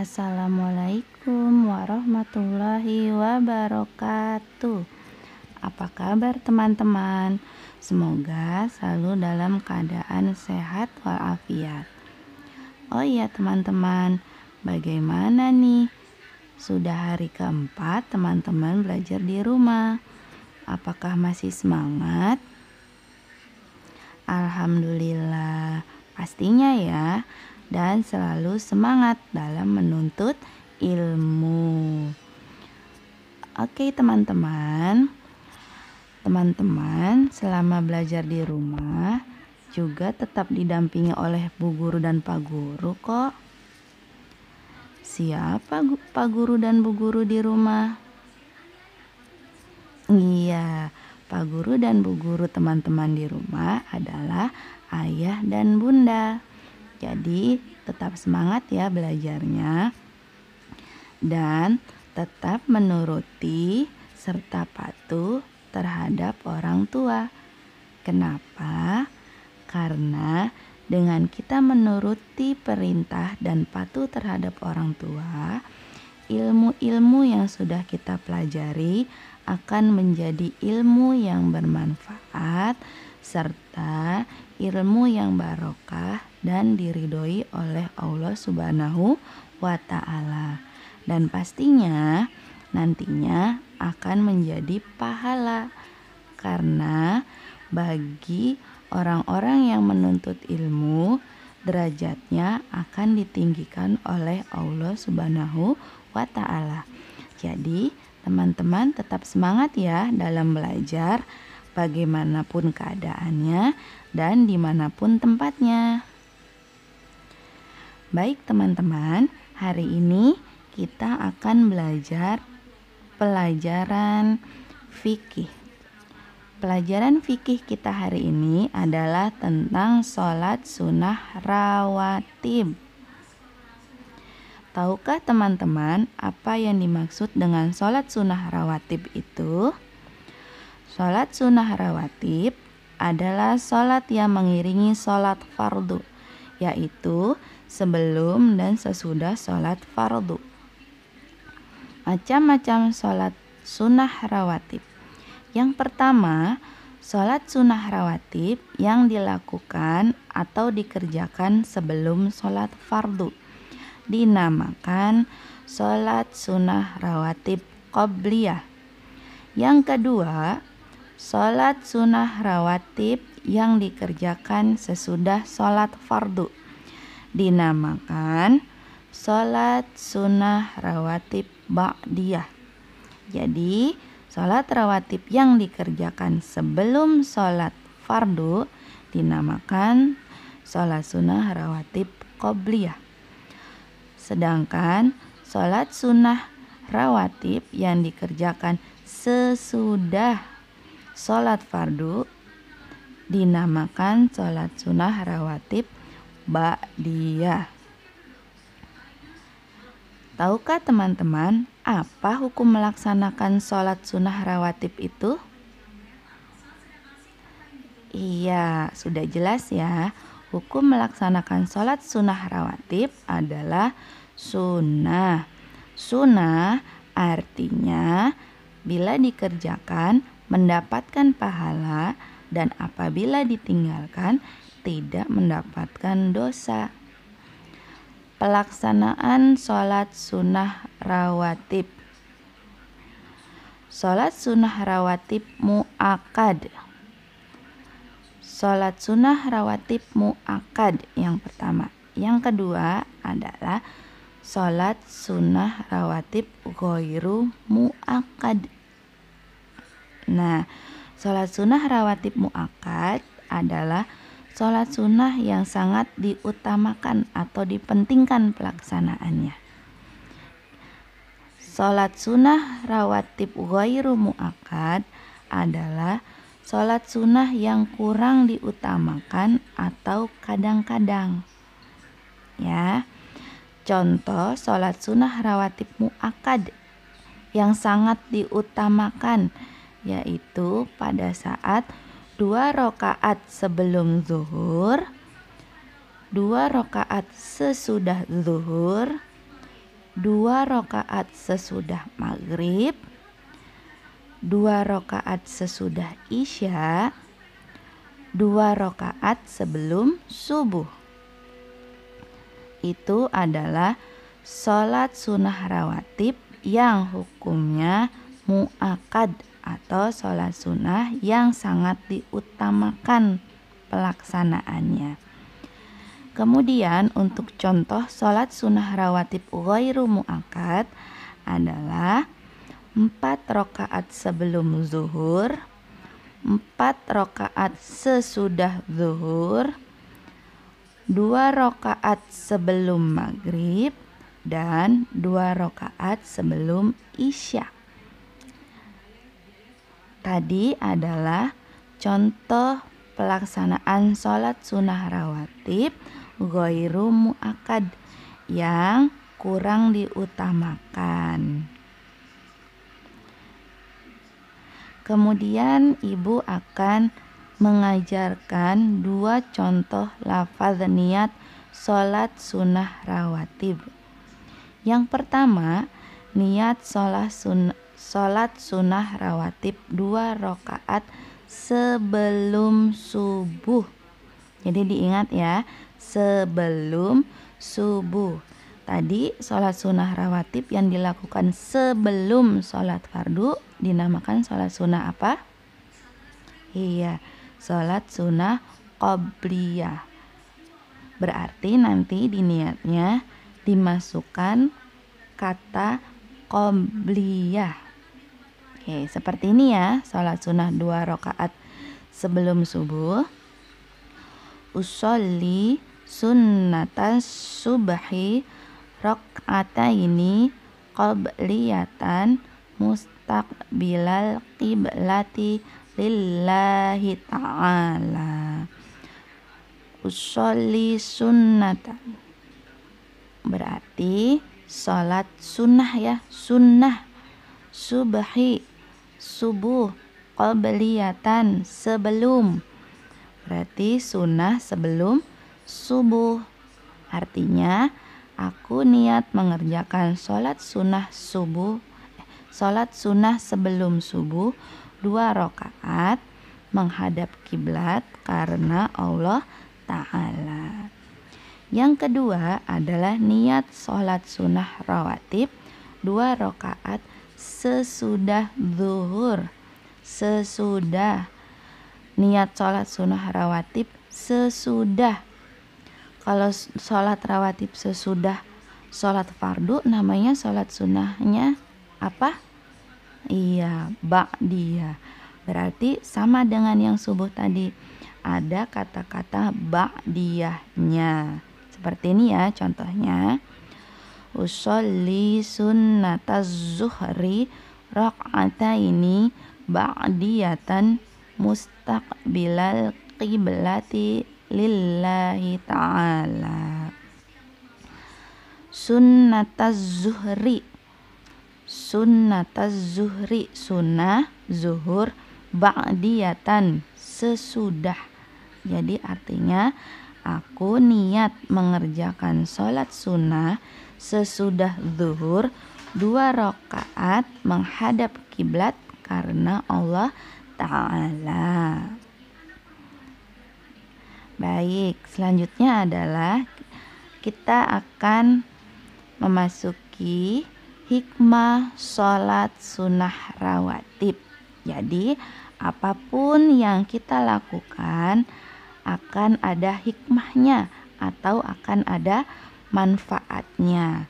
Assalamualaikum warahmatullahi wabarakatuh. Apa kabar teman-teman? Semoga selalu dalam keadaan sehat walafiat. Oh iya teman-teman, bagaimana nih? Sudah hari keempat teman-teman belajar di rumah. Apakah masih semangat? Alhamdulillah, pastinya ya. Dan selalu semangat dalam menuntut ilmu. Oke teman-teman, selama belajar di rumah juga tetap didampingi oleh bu guru dan pak guru kok. Siapa pak guru dan bu guru di rumah? Iya, pak guru dan bu guru teman-teman di rumah adalah ayah dan bunda. Jadi tetap semangat ya belajarnya dan tetap menuruti serta patuh terhadap orang tua. Kenapa? Karena dengan kita menuruti perintah dan patuh terhadap orang tua, ilmu-ilmu yang sudah kita pelajari akan menjadi ilmu yang bermanfaat serta ilmu yang barokah dan diridhoi oleh Allah Subhanahu wa Ta'ala. Dan pastinya nantinya akan menjadi pahala karena bagi orang-orang yang menuntut ilmu derajatnya akan ditinggikan oleh Allah Subhanahu wa Ta'ala. Jadi teman-teman tetap semangat ya dalam belajar bagaimanapun keadaannya dan dimanapun tempatnya. Baik teman-teman, hari ini kita akan belajar pelajaran fikih. Pelajaran fikih kita hari ini adalah tentang sholat sunnah rawatib. Tahukah teman-teman apa yang dimaksud dengan sholat sunnah rawatib itu? Sholat sunnah rawatib adalah sholat yang mengiringi sholat fardu, yaitu sebelum dan sesudah sholat fardu. Macam-macam sholat sunnah rawatib. Yang pertama, sholat sunnah rawatib yang dilakukan atau dikerjakan sebelum sholat fardu dinamakan sholat sunnah rawatib qobliyah. Yang kedua, sholat sunnah rawatib yang dikerjakan sesudah sholat fardu dinamakan sholat sunnah rawatib ba'diyah. Jadi sholat rawatib yang dikerjakan sebelum sholat fardu dinamakan sholat sunnah rawatib qobliyah. Sedangkan sholat sunnah rawatib yang dikerjakan sesudah sholat fardu dinamakan sholat sunnah rawatib ba'diyah. Tahukah teman-teman apa hukum melaksanakan sholat sunnah rawatib itu? Iya, sudah jelas ya. Hukum melaksanakan sholat sunnah rawatib adalah sunnah. Sunnah artinya bila dikerjakan mendapatkan pahala dan apabila ditinggalkan tidak mendapatkan dosa. Pelaksanaan sholat sunnah rawatib. Sholat sunnah rawatib mu'akkad. Sholat sunnah rawatib mu'akkad yang pertama. Yang kedua adalah sholat sunnah rawatib ghairu mu'akkad. Nah, sholat sunnah rawatib mu'akkad adalah sholat sunnah yang sangat diutamakan atau dipentingkan pelaksanaannya. Sholat sunnah rawatib ghairu mu'akkad adalah sholat sunnah yang kurang diutamakan atau kadang-kadang. Ya, contoh sholat sunnah rawatib mu'akkad yang sangat diutamakan yaitu pada saat 2 rakaat sebelum zuhur, 2 rakaat sesudah zuhur, 2 rakaat sesudah maghrib, 2 rakaat sesudah isya, 2 rakaat sebelum subuh. Itu adalah sholat sunnah rawatib yang hukumnya mu'akad atau sholat sunnah yang sangat diutamakan pelaksanaannya. Kemudian untuk contoh sholat sunnah rawatib ghairu mu'akad adalah 4 rakaat sebelum zuhur, 4 rakaat sesudah zuhur, 2 rakaat sebelum maghrib, dan 2 rakaat sebelum isya. Tadi adalah contoh pelaksanaan sholat sunnah rawatib ghairu mu'akad yang kurang diutamakan. Kemudian ibu akan mengajarkan 2 contoh lafaz niat sholat sunnah rawatib. Yang pertama, niat sholat sunnah rawatib 2 rakaat sebelum subuh. Jadi diingat ya, sebelum subuh. Tadi sholat sunnah rawatib yang dilakukan sebelum sholat fardu dinamakan sholat sunnah apa? Iya, sholat sunnah qobliyah. Berarti nanti di niatnya dimasukkan kata qobliyah. Oke, seperti ini ya, sholat sunnah 2 rakaat sebelum subuh. Usolli sunnatas subhi rak'ataini qabliyatan mustaqbilal qiblati lillahi ta'ala. Usolli sunnatan berarti sholat sunnah ya, sunnah. Subhi subuh, qabliyatan sebelum, berarti sunnah sebelum subuh. Artinya aku niat mengerjakan sholat sunnah sebelum subuh 2 rakaat menghadap kiblat karena Allah Ta'ala. Yang kedua adalah niat sholat sunnah rawatib 2 rakaat sesudah zuhur. Sesudah niat sholat sunnah rawatib sesudah. Kalau sholat rawatib sesudah sholat fardu namanya sholat sunnahnya apa? Iya, ba'diyah. Berarti sama dengan yang subuh tadi, ada kata-kata ba'diyahnya. Seperti ini ya contohnya. Usolli sunnataz zuhri rak'ataini ba'diyatan mustaqbilal qiblati lillahi ta'ala. Sunnataz zuhri sunnah zuhur ba'diyatan sesudah. Jadi artinya aku niat mengerjakan sholat sunnah sesudah zuhur 2 rakaat menghadap kiblat karena Allah Ta'ala. Baik, selanjutnya adalah kita akan memasuki hikmah sholat sunnah rawatib. Jadi apapun yang kita lakukan akan ada hikmahnya atau akan ada manfaatnya.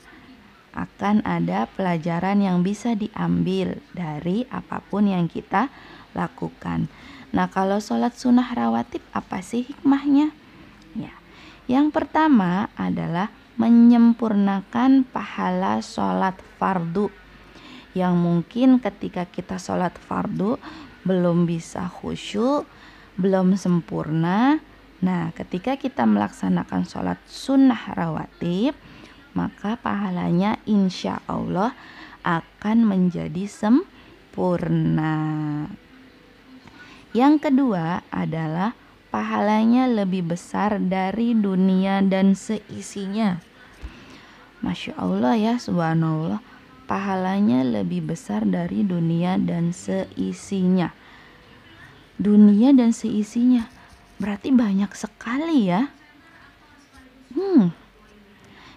Akan ada pelajaran yang bisa diambil dari apapun yang kita lakukan. Nah, kalau sholat sunnah rawatib apa sih hikmahnya? Ya, yang pertama adalah menyempurnakan pahala sholat fardu. Yang mungkin ketika kita sholat fardu belum bisa khusyuk, belum sempurna. Nah, ketika kita melaksanakan sholat sunnah rawatib, maka pahalanya insya Allah akan menjadi sempurna. Yang kedua adalah pahalanya lebih besar dari dunia dan seisinya. Masya Allah ya, subhanallah, pahalanya lebih besar dari dunia dan seisinya. Dunia dan seisinya, berarti banyak sekali ya.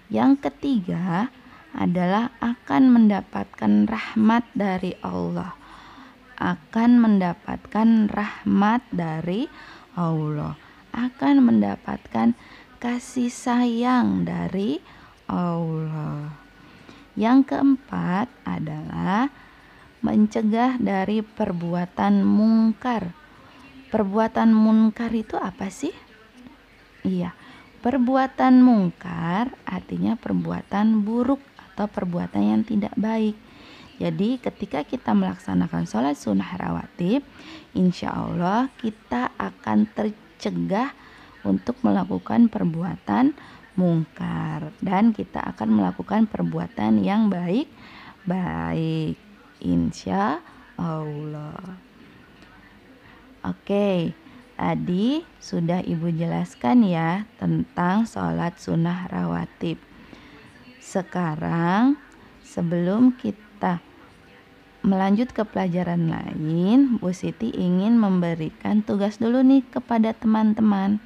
Yang ketiga adalah akan mendapatkan rahmat dari Allah. Akan mendapatkan rahmat dari Allah. Akan mendapatkan kasih sayang dari Allah. Yang keempat adalah mencegah dari perbuatan mungkar. Perbuatan munkar itu apa sih? Iya, perbuatan mungkar artinya perbuatan buruk atau perbuatan yang tidak baik. Jadi ketika kita melaksanakan sholat sunnah rawatib, insya Allah kita akan tercegah untuk melakukan perbuatan mungkar dan kita akan melakukan perbuatan yang baik, insya Allah. Oke, tadi sudah Ibu jelaskan ya tentang sholat sunnah rawatib. Sekarang sebelum kita melanjut ke pelajaran lain, Bu Siti ingin memberikan tugas dulu nih kepada teman-teman.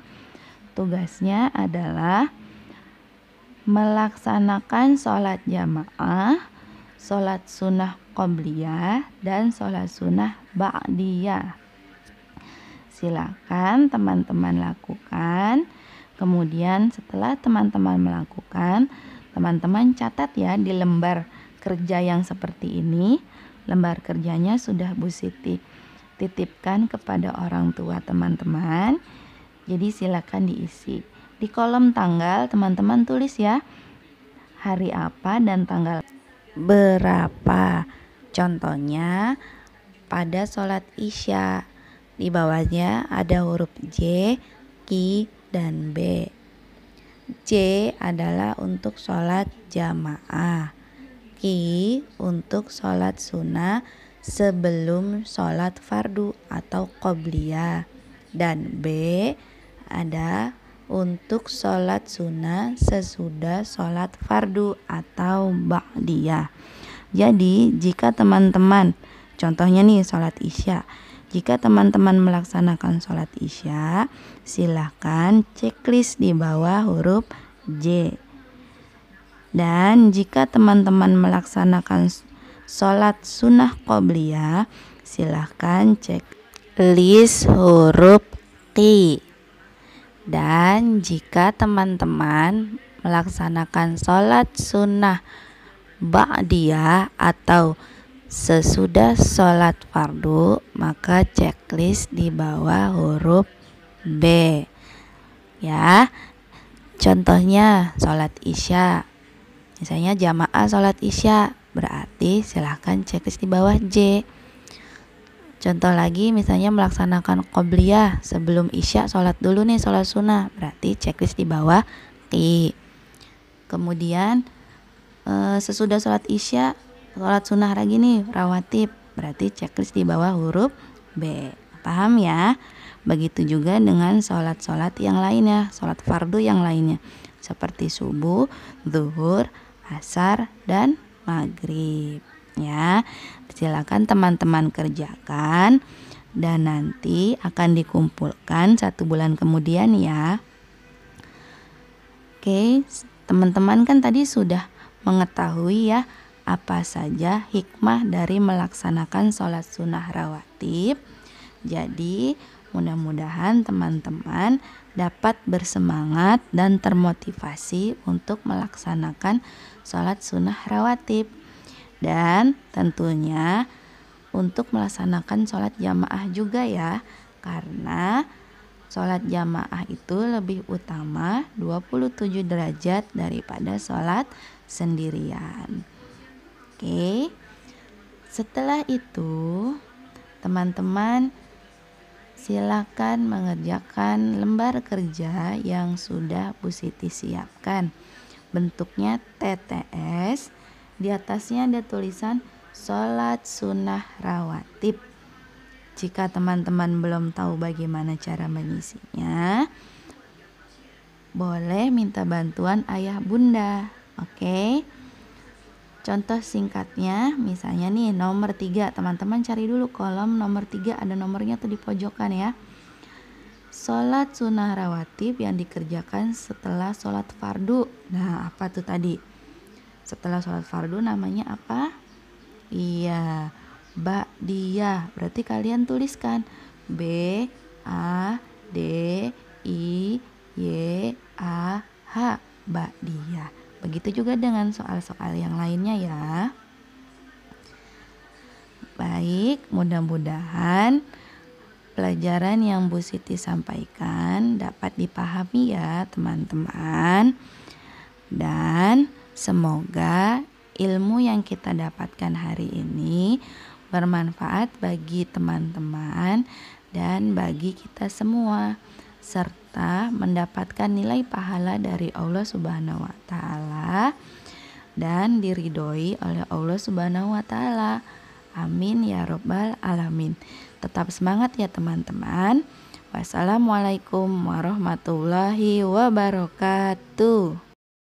Tugasnya adalah melaksanakan sholat jamaah, sholat sunnah qobliyah, dan sholat sunnah ba'diyah. Silakan teman-teman lakukan. Kemudian setelah teman-teman melakukan, teman-teman catat ya di lembar kerja yang seperti ini. Lembar kerjanya sudah Bu Siti titipkan kepada orang tua teman-teman. Jadi silakan diisi. Di kolom tanggal teman-teman tulis ya hari apa dan tanggal berapa. Contohnya pada sholat isya, di bawahnya ada huruf J, Q, dan B. J adalah untuk sholat jamaah, Q untuk sholat sunnah sebelum sholat fardu atau qobliyah, dan B ada untuk sholat sunnah sesudah sholat fardu atau ba'diyah. Jadi jika teman-teman, contohnya nih sholat isya, jika teman-teman melaksanakan sholat isya, silahkan checklist di bawah huruf J. Dan jika teman-teman melaksanakan sholat sunnah qobliyah, silahkan checklist huruf Q. Dan jika teman-teman melaksanakan sholat sunnah ba'diyah atau sesudah sholat fardu, maka checklist di bawah huruf B ya. Contohnya sholat isya, misalnya jamaah sholat isya, berarti silahkan checklist di bawah J. Contoh lagi misalnya melaksanakan qobliyah, sebelum isya sholat dulu nih sholat sunnah, berarti checklist di bawah I. Kemudian sesudah sholat isya sholat sunnah lagi nih rawatib, berarti checklist di bawah huruf B. Paham ya? Begitu juga dengan sholat-sholat yang lainnya, sholat fardu yang lainnya seperti subuh, zuhur, asar, dan maghrib ya. Silakan teman-teman kerjakan dan nanti akan dikumpulkan 1 bulan kemudian ya. Oke, teman-teman kan tadi sudah mengetahui ya apa saja hikmah dari melaksanakan sholat sunnah rawatib. Jadi mudah-mudahan teman-teman dapat bersemangat dan termotivasi untuk melaksanakan sholat sunnah rawatib. Dan tentunya untuk melaksanakan sholat jamaah juga ya, karena sholat jamaah itu lebih utama 27 derajat daripada sholat sendirian. Oke, setelah itu teman-teman silakan mengerjakan lembar kerja yang sudah Bu Siti siapkan. Bentuknya TTS, di atasnya ada tulisan sholat sunnah rawatib. Jika teman-teman belum tahu bagaimana cara mengisinya, boleh minta bantuan ayah bunda Oke. Contoh singkatnya, misalnya nih nomor 3, teman-teman cari dulu kolom nomor 3, ada nomornya tuh di pojokan ya. Sholat sunnah rawatib yang dikerjakan setelah sholat fardu. Nah, apa tuh tadi? Setelah sholat fardu namanya apa? Iya, ba'diyah. Berarti kalian tuliskan B A D I Y A H, ba'diyah. Begitu juga dengan soal-soal yang lainnya ya. Baik, mudah-mudahan pelajaran yang Bu Siti sampaikan dapat dipahami ya teman-teman. Dan semoga ilmu yang kita dapatkan hari ini bermanfaat bagi teman-teman dan bagi kita semua, serta mendapatkan nilai pahala dari Allah Subhanahu wa taala dan diridhoi oleh Allah Subhanahu wa taala. Amin ya robbal alamin. Tetap semangat ya teman-teman. Wassalamualaikum warahmatullahi wabarakatuh.